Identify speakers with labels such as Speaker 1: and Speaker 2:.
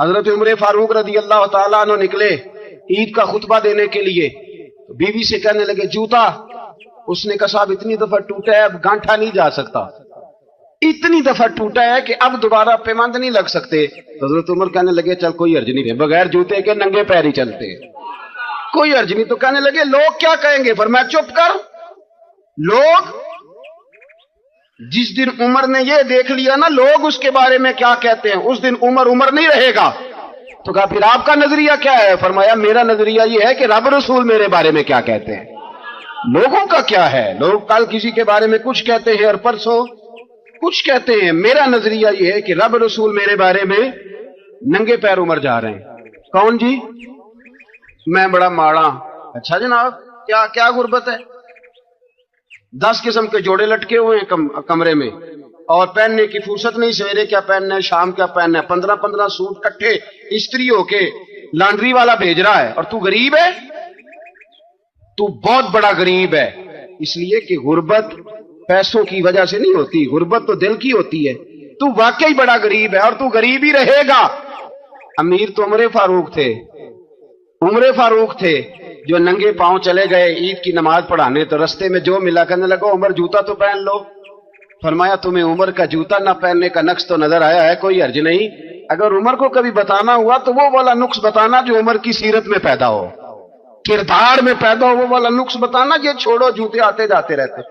Speaker 1: حضرت عمر فاروق رضی اللہ تعالیٰ عنہ نکلے عید کا خطبہ دینے کے لیے، بیوی سے کہنے لگے جوتا، اس نے کہا صاحب اتنی دفعہ ٹوٹا ہے اب گانٹھا نہیں جا سکتا، اتنی دفعہ ٹوٹا ہے کہ اب دوبارہ پیماند نہیں لگ سکتے۔ حضرت عمر کہنے لگے چل کوئی حرج نہیں ہے، بغیر جوتے کے ننگے پیر ہی چلتے، کوئی حرج نہیں۔ تو کہنے لگے لوگ کیا کہیں گے؟ فرمایا چپ کر، لوگ جس دن عمر نے یہ دیکھ لیا نا لوگ اس کے بارے میں کیا کہتے ہیں، اس دن عمر نہیں رہے گا۔ تو کہا پھر آپ کا نظریہ کیا ہے؟ فرمایا میرا نظریہ یہ ہے کہ رب رسول میرے بارے میں کیا کہتے ہیں، لوگوں کا کیا ہے؟ لوگ کل کسی کے بارے میں کچھ کہتے ہیں اور پرسوں کچھ کہتے ہیں، میرا نظریہ یہ ہے کہ رب رسول میرے بارے میں ننگے پیر عمر جا رہے ہیں۔ کون جی؟ میں بڑا ماڑا۔ اچھا جناب، کیا غربت ہے؟ 10 قسم کے جوڑے لٹکے ہوئے ہیں کمرے میں، اور پہننے کی فرصت نہیں، سویرے کیا پہننا ہے شام کیا پہننا ہے، 15 سوٹ کٹھے استری ہو کے لانڈری والا بھیج رہا ہے، اور تو غریب ہے، تو بہت بڑا غریب ہے۔ اس لیے کہ غربت پیسوں کی وجہ سے نہیں ہوتی، غربت تو دل کی ہوتی ہے۔ تو واقعی بڑا غریب ہے اور تو غریب ہی رہے گا۔ امیر تو عمر فاروق تھے جو ننگے پاؤں چلے گئے عید کی نماز پڑھانے، تو رستے میں جو ملا کہنے لگا عمر جوتا تو پہن لو۔ فرمایا تمہیں عمر کا جوتا نہ پہننے کا نقص تو نظر آیا ہے، کوئی حرج نہیں، اگر عمر کو کبھی بتانا ہوا تو وہ والا نقص بتانا جو عمر کی سیرت میں پیدا ہو، کردار میں پیدا ہو، وہ والا نقص بتانا، یہ چھوڑو جوتے آتے جاتے رہتے۔